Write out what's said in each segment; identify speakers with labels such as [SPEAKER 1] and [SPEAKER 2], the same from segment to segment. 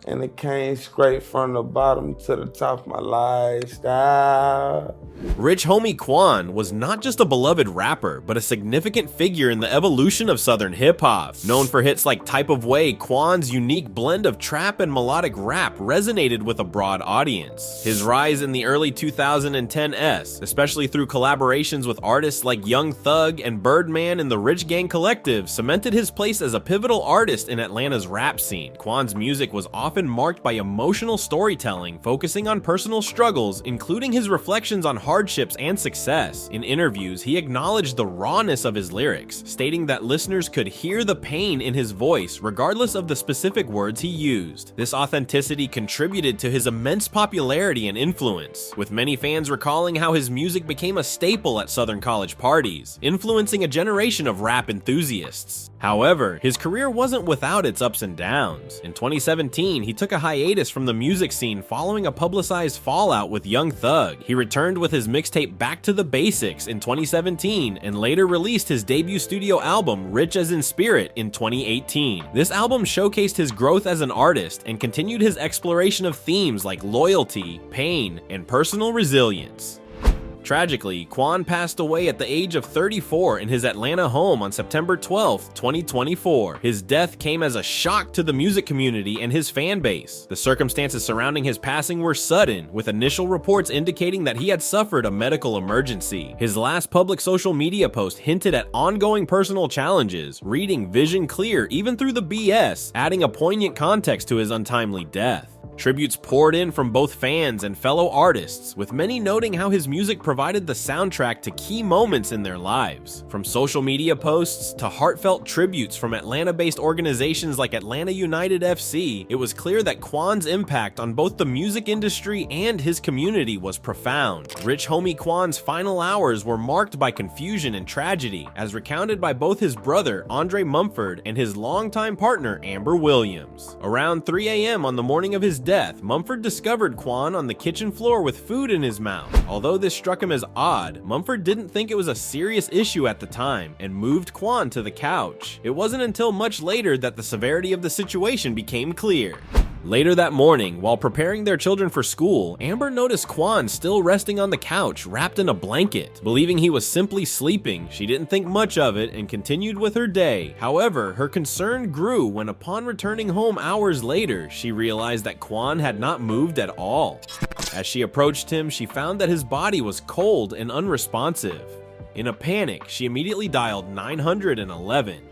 [SPEAKER 1] and it came straight from the bottom to the top of my lifestyle.
[SPEAKER 2] Rich Homie Quan was not just a beloved rapper, but a significant figure in the evolution of Southern hip-hop. Known for hits like Type of Way, Quan's unique blend of trap and melodic rap resonated with a broad audience. His rise in the early 2010s, especially through collaborations with artists like Young Thug and Birdman and the Rich Gang Collective, cemented his place as a pivotal artist in Atlanta's rap scene. Quan's music was often marked by emotional storytelling, focusing on personal struggles, including his reflections on hardships and success. In interviews, he acknowledged the rawness of his lyrics, stating that listeners could hear the pain in his voice regardless of the specific words he used. This authenticity contributed to his immense popularity and influence, with many fans recalling how his music became a staple at Southern college parties, influencing a generation of rap enthusiasts. However, his career wasn't without its ups and downs. In 2017, he took a hiatus from the music scene following a publicized fallout with Young Thug. He returned with his mixtape Back to the Basics in 2017 and later released his debut studio album Rich as in Spirit in 2018. This album showcased his growth as an artist and continued his exploration of themes like loyalty, pain, and personal resilience. Tragically, Quan passed away at the age of 34 in his Atlanta home on September 12, 2024. His death came as a shock to the music community and his fan base. The circumstances surrounding his passing were sudden, with initial reports indicating that he had suffered a medical emergency. His last public social media post hinted at ongoing personal challenges, reading vision clear even through the BS, adding a poignant context to his untimely death. Tributes poured in from both fans and fellow artists, with many noting how his music provided the soundtrack to key moments in their lives. From social media posts to heartfelt tributes from Atlanta-based organizations like Atlanta United FC, it was clear that Quan's impact on both the music industry and his community was profound. Rich Homie Quan's final hours were marked by confusion and tragedy, as recounted by both his brother, Andre Mumford, and his longtime partner, Amber Williams. Around 3 a.m. on the morning of his death, Mumford discovered Quan on the kitchen floor with food in his mouth. Although this struck him as odd, Mumford didn't think it was a serious issue at the time and moved Quan to the couch. It wasn't until much later that the severity of the situation became clear. Later that morning, while preparing their children for school, Amber noticed Quan still resting on the couch, wrapped in a blanket. Believing he was simply sleeping, she didn't think much of it and continued with her day. However, her concern grew when upon returning home hours later, she realized that Quan had not moved at all. As she approached him, she found that his body was cold and unresponsive. In a panic, she immediately dialed 911.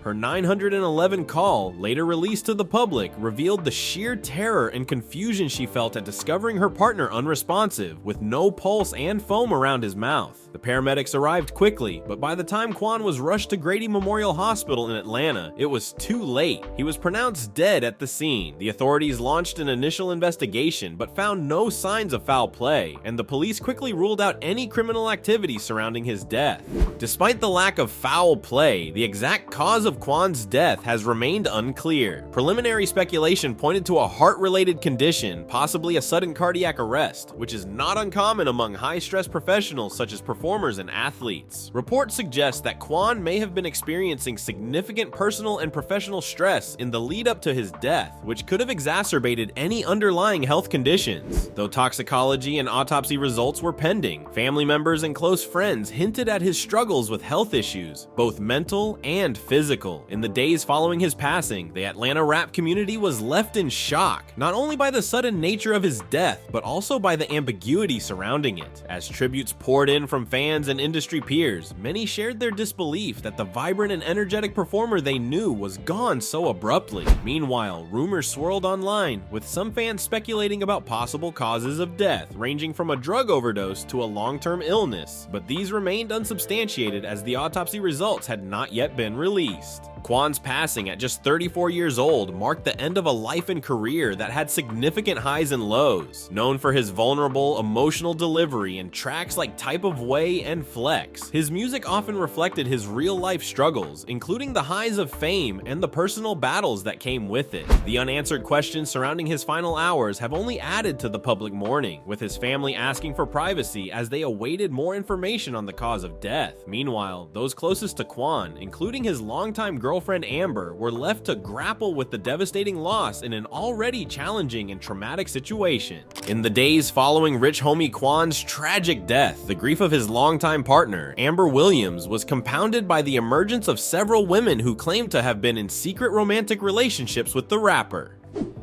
[SPEAKER 2] Her 911 call, later released to the public, revealed the sheer terror and confusion she felt at discovering her partner unresponsive, with no pulse and foam around his mouth. The paramedics arrived quickly, but by the time Quan was rushed to Grady Memorial Hospital in Atlanta, it was too late. He was pronounced dead at the scene. The authorities launched an initial investigation, but found no signs of foul play, and the police quickly ruled out any criminal activity surrounding his death. Despite the lack of foul play, the exact cause of Quan's death has remained unclear. Preliminary speculation pointed to a heart-related condition, possibly a sudden cardiac arrest, which is not uncommon among high-stress professionals such as performers and athletes. Reports suggest that Quan may have been experiencing significant personal and professional stress in the lead-up to his death, which could have exacerbated any underlying health conditions. Though toxicology and autopsy results were pending, family members and close friends hinted at his struggles with health issues, both mental and physical. In the days following his passing, the Atlanta rap community was left in shock, not only by the sudden nature of his death, but also by the ambiguity surrounding it. As tributes poured in from fans and industry peers, many shared their disbelief that the vibrant and energetic performer they knew was gone so abruptly. Meanwhile, rumors swirled online, with some fans speculating about possible causes of death, ranging from a drug overdose to a long-term illness, but these remained unsubstantiated as the autopsy results had not yet been released. Quan's passing at just 34 years old marked the end of a life and career that had significant highs and lows. Known for his vulnerable, emotional delivery in tracks like Type of Way and Flex, his music often reflected his real-life struggles, including the highs of fame and the personal battles that came with it. The unanswered questions surrounding his final hours have only added to the public mourning, with his family asking for privacy as they awaited more information on the cause of death. Meanwhile, those closest to Quan, including his longtime longtime girlfriend Amber were left to grapple with the devastating loss in an already challenging and traumatic situation. In the days following Rich Homie Quan's tragic death, the grief of his longtime partner, Amber Williams, was compounded by the emergence of several women who claimed to have been in secret romantic relationships with the rapper.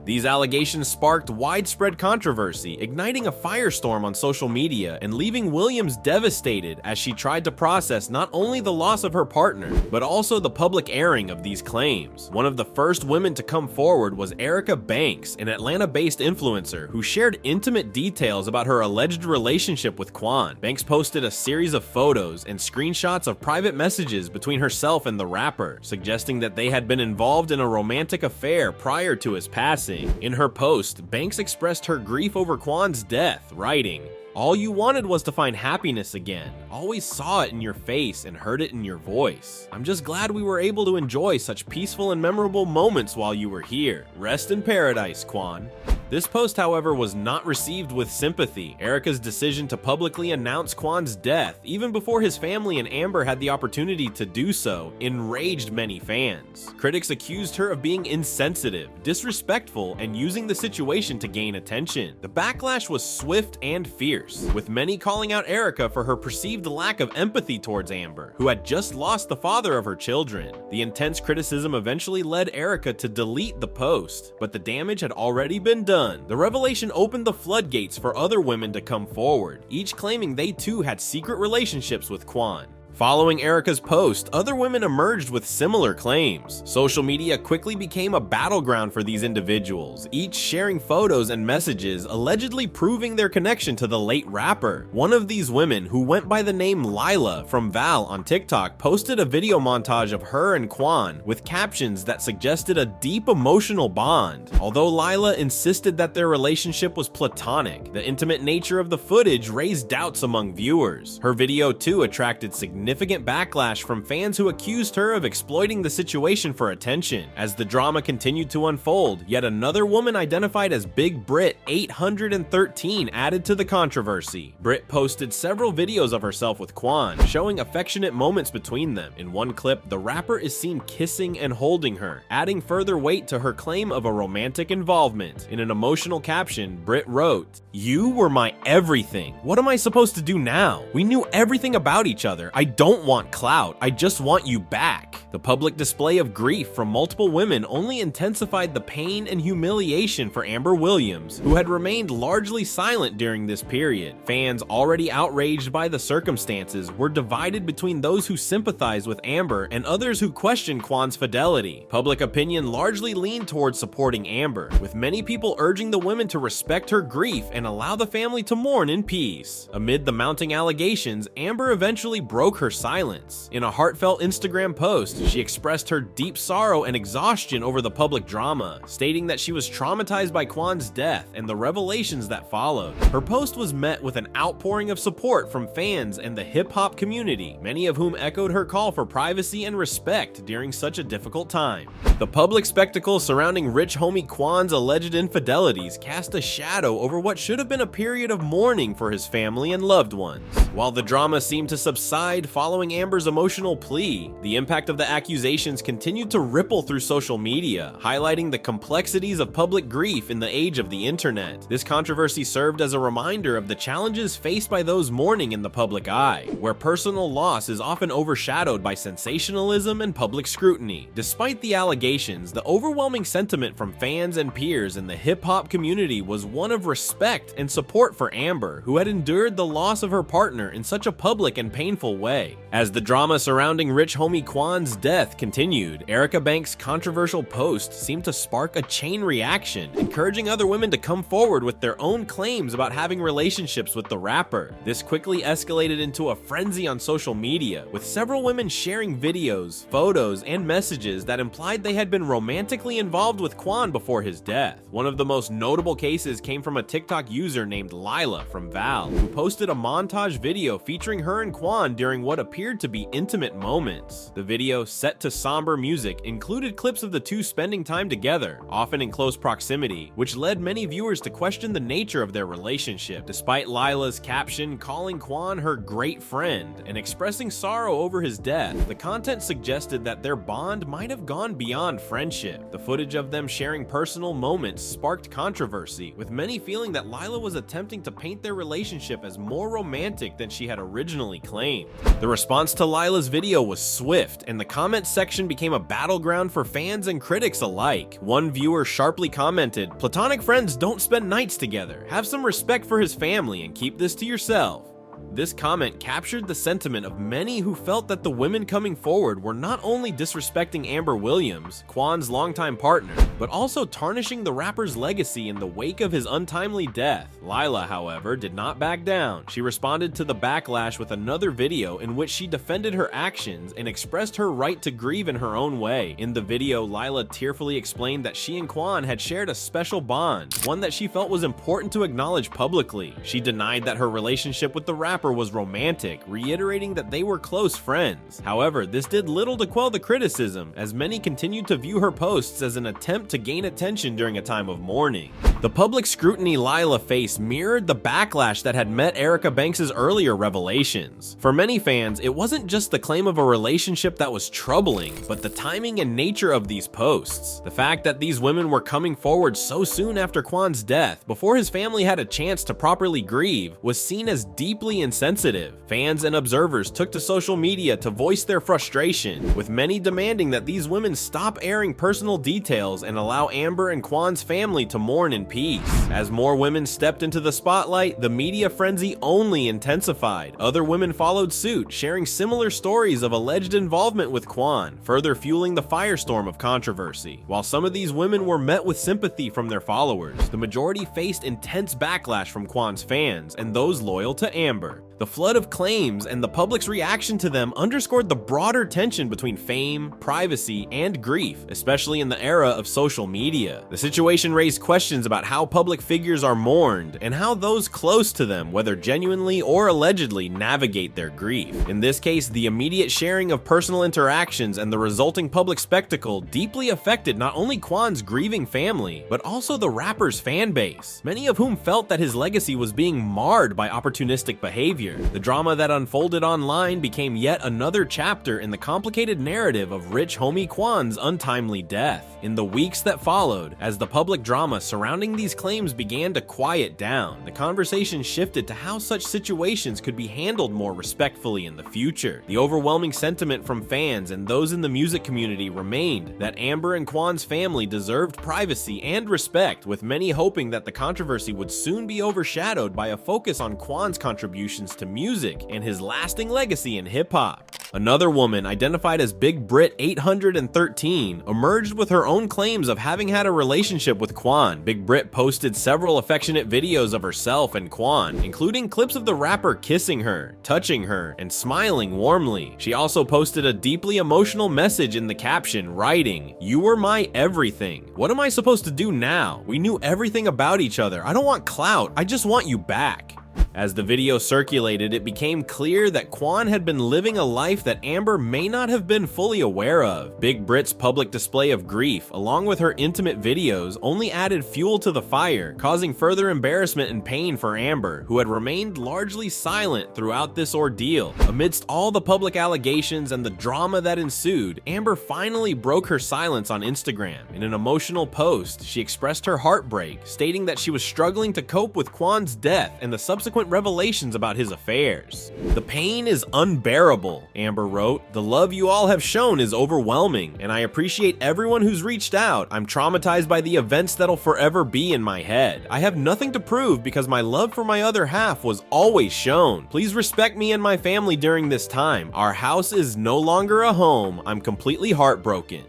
[SPEAKER 2] These allegations sparked widespread controversy, igniting a firestorm on social media and leaving Williams devastated as she tried to process not only the loss of her partner, but also the public airing of these claims. One of the first women to come forward was Erica Banks, an Atlanta-based influencer who shared intimate details about her alleged relationship with Quan. Banks posted a series of photos and screenshots of private messages between herself and the rapper, suggesting that they had been involved in a romantic affair prior to his passing. In her post, Banks expressed her grief over Quan's death, writing, "All you wanted was to find happiness again. Always saw it in your face and heard it in your voice. I'm just glad we were able to enjoy such peaceful and memorable moments while you were here. Rest in paradise, Quan." This post, however, was not received with sympathy. Erica's decision to publicly announce Quan's death, even before his family and Amber had the opportunity to do so, enraged many fans. Critics accused her of being insensitive, disrespectful, and using the situation to gain attention. The backlash was swift and fierce, with many calling out Erica for her perceived lack of empathy towards Amber, who had just lost the father of her children. The intense criticism eventually led Erica to delete the post, but the damage had already been done. The revelation opened the floodgates for other women to come forward, each claiming they too had secret relationships with Quan. Following Erica's post, other women emerged with similar claims. Social media quickly became a battleground for these individuals, each sharing photos and messages allegedly proving their connection to the late rapper. One of these women, who went by the name Lila from Val on TikTok, posted a video montage of her and Quan with captions that suggested a deep emotional bond. Although Lila insisted that their relationship was platonic, the intimate nature of the footage raised doubts among viewers. Her video too attracted significant backlash from fans who accused her of exploiting the situation for attention. As the drama continued to unfold, yet another woman identified as Big Brit 813 added to the controversy. Brit posted several videos of herself with Quan, showing affectionate moments between them. In one clip, the rapper is seen kissing and holding her, adding further weight to her claim of a romantic involvement. In an emotional caption, Brit wrote, "You were my everything. What am I supposed to do now? We knew everything about each other. I don't want clout, I just want you back." The public display of grief from multiple women only intensified the pain and humiliation for Amber Williams, who had remained largely silent during this period. Fans, already outraged by the circumstances, were divided between those who sympathized with Amber and others who questioned Quan's fidelity. Public opinion largely leaned towards supporting Amber, with many people urging the women to respect her grief and allow the family to mourn in peace. Amid the mounting allegations, Amber eventually broke her silence. In a heartfelt Instagram post, she expressed her deep sorrow and exhaustion over the public drama, stating that she was traumatized by Quan's death and the revelations that followed. Her post was met with an outpouring of support from fans and the hip-hop community, many of whom echoed her call for privacy and respect during such a difficult time. The public spectacle surrounding Rich Homie Quan's alleged infidelities cast a shadow over what should have been a period of mourning for his family and loved ones. While the drama seemed to subside following Amber's emotional plea, the impact of the accusations continued to ripple through social media, highlighting the complexities of public grief in the age of the internet. This controversy served as a reminder of the challenges faced by those mourning in the public eye, where personal loss is often overshadowed by sensationalism and public scrutiny. Despite the allegations, the overwhelming sentiment from fans and peers in the hip-hop community was one of respect and support for Amber, who had endured the loss of her partner in such a public and painful way. As the drama surrounding Rich Homie Quan's death continued, Erica Banks' controversial post seemed to spark a chain reaction, encouraging other women to come forward with their own claims about having relationships with the rapper. This quickly escalated into a frenzy on social media, with several women sharing videos, photos, and messages that implied they had been romantically involved with Quan before his death. One of the most notable cases came from a TikTok user named Lila from Val, who posted a montage video featuring her and Quan during what appeared to be intimate moments. The video, set to somber music, included clips of the two spending time together, often in close proximity, which led many viewers to question the nature of their relationship. Despite Lila's caption calling Quan her great friend and expressing sorrow over his death, the content suggested that their bond might have gone beyond friendship. The footage of them sharing personal moments sparked controversy, with many feeling that Lila was attempting to paint their relationship as more romantic than she had originally claimed. The response to Lila's video was swift, and the comments section became a battleground for fans and critics alike. One viewer sharply commented, "Platonic friends don't spend nights together. Have some respect for his family and keep this to yourself." This comment captured the sentiment of many who felt that the women coming forward were not only disrespecting Amber Williams, Quan's longtime partner, but also tarnishing the rapper's legacy in the wake of his untimely death. Lila, however, did not back down. She responded to the backlash with another video in which she defended her actions and expressed her right to grieve in her own way. In the video, Lila tearfully explained that she and Quan had shared a special bond, one that she felt was important to acknowledge publicly. She denied that her relationship with the rapper was romantic, reiterating that they were close friends. However, this did little to quell the criticism, as many continued to view her posts as an attempt to gain attention during a time of mourning. The public scrutiny Lila faced mirrored the backlash that had met Erica Banks' earlier revelations. For many fans, it wasn't just the claim of a relationship that was troubling, but the timing and nature of these posts. The fact that these women were coming forward so soon after Quan's death, before his family had a chance to properly grieve, was seen as deeply insensitive. Fans and observers took to social media to voice their frustration, with many demanding that these women stop airing personal details and allow Amber and Quan's family to mourn in peace. As more women stepped into the spotlight, the media frenzy only intensified. Other women followed suit, sharing similar stories of alleged involvement with Quan, further fueling the firestorm of controversy. While some of these women were met with sympathy from their followers, the majority faced intense backlash from Quan's fans and those loyal to Amber. The flood of claims and the public's reaction to them underscored the broader tension between fame, privacy, and grief, especially in the era of social media. The situation raised questions about how public figures are mourned and how those close to them, whether genuinely or allegedly, navigate their grief. In this case, the immediate sharing of personal interactions and the resulting public spectacle deeply affected not only Quan's grieving family, but also the rapper's fan base, many of whom felt that his legacy was being marred by opportunistic behavior. The drama that unfolded online became yet another chapter in the complicated narrative of Rich Homie Quan's untimely death. In the weeks that followed, as the public drama surrounding these claims began to quiet down, the conversation shifted to how such situations could be handled more respectfully in the future. The overwhelming sentiment from fans and those in the music community remained that Amber and Quan's family deserved privacy and respect, with many hoping that the controversy would soon be overshadowed by a focus on Quan's contributions to music and his lasting legacy in hip-hop. Another woman, identified as Big Brit 813, emerged with her own claims of having had a relationship with Quan. Big Brit posted several affectionate videos of herself and Quan, including clips of the rapper kissing her, touching her, and smiling warmly. She also posted a deeply emotional message in the caption, writing, "You were my everything. What am I supposed to do now? We knew everything about each other. I don't want clout. I just want you back." As the video circulated, it became clear that Quan had been living a life that Amber may not have been fully aware of. Big Brit's public display of grief, along with her intimate videos, only added fuel to the fire, causing further embarrassment and pain for Amber, who had remained largely silent throughout this ordeal. Amidst all the public allegations and the drama that ensued, Amber finally broke her silence on Instagram. In an emotional post, she expressed her heartbreak, stating that she was struggling to cope with Quan's death and the subsequent revelations about his affairs. "The pain is unbearable," Amber wrote. "The love you all have shown is overwhelming, and I appreciate everyone who's reached out. I'm traumatized by the events that'll forever be in my head. I have nothing to prove because my love for my other half was always shown. Please respect me and my family during this time. Our house is no longer a home. I'm completely heartbroken.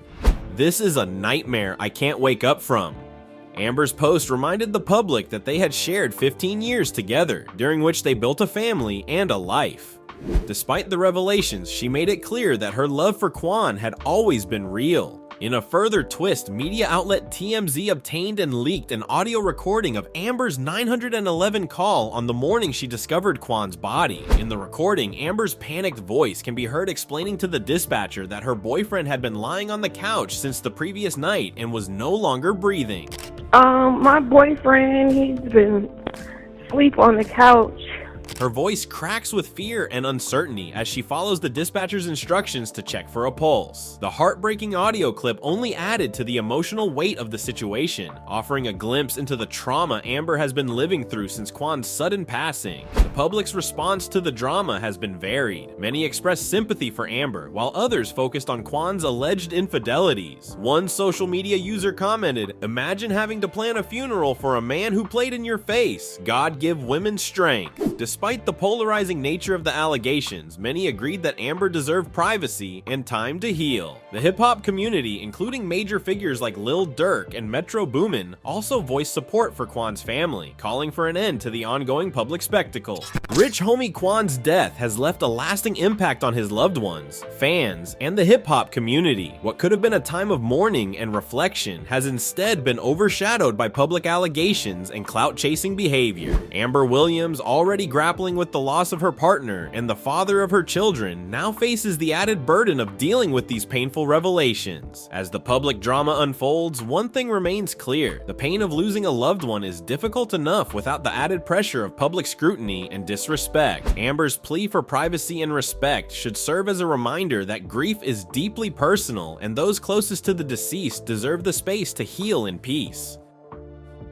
[SPEAKER 2] This is a nightmare I can't wake up from." Amber's post reminded the public that they had shared 15 years together, during which they built a family and a life. Despite the revelations, she made it clear that her love for Quan had always been real. In a further twist, media outlet TMZ obtained and leaked an audio recording of Amber's 911 call on the morning she discovered Quan's body. In the recording, Amber's panicked voice can be heard explaining to the dispatcher that her boyfriend had been lying on the couch since the previous night and was no longer breathing.
[SPEAKER 3] My boyfriend, he's been asleep on the couch.
[SPEAKER 2] Her voice cracks with fear and uncertainty as she follows the dispatcher's instructions to check for a pulse. The heartbreaking audio clip only added to the emotional weight of the situation, offering a glimpse into the trauma Amber has been living through since Quan's sudden passing. The public's response to the drama has been varied. Many expressed sympathy for Amber, while others focused on Quan's alleged infidelities. One social media user commented, "Imagine having to plan a funeral for a man who played in your face. God give women strength." Despite the polarizing nature of the allegations, many agreed that Amber deserved privacy and time to heal. The hip-hop community, including major figures like Lil Durk and Metro Boomin, also voiced support for Quan's family, calling for an end to the ongoing public spectacle. Rich Homie Quan's death has left a lasting impact on his loved ones, fans, and the hip-hop community. What could have been a time of mourning and reflection has instead been overshadowed by public allegations and clout-chasing behavior. Amber Williams, already grappling with the loss of her partner and the father of her children, now faces the added burden of dealing with these painful revelations. As the public drama unfolds, one thing remains clear: the pain of losing a loved one is difficult enough without the added pressure of public scrutiny and disrespect. Amber's plea for privacy and respect should serve as a reminder that grief is deeply personal, and those closest to the deceased deserve the space to heal in peace.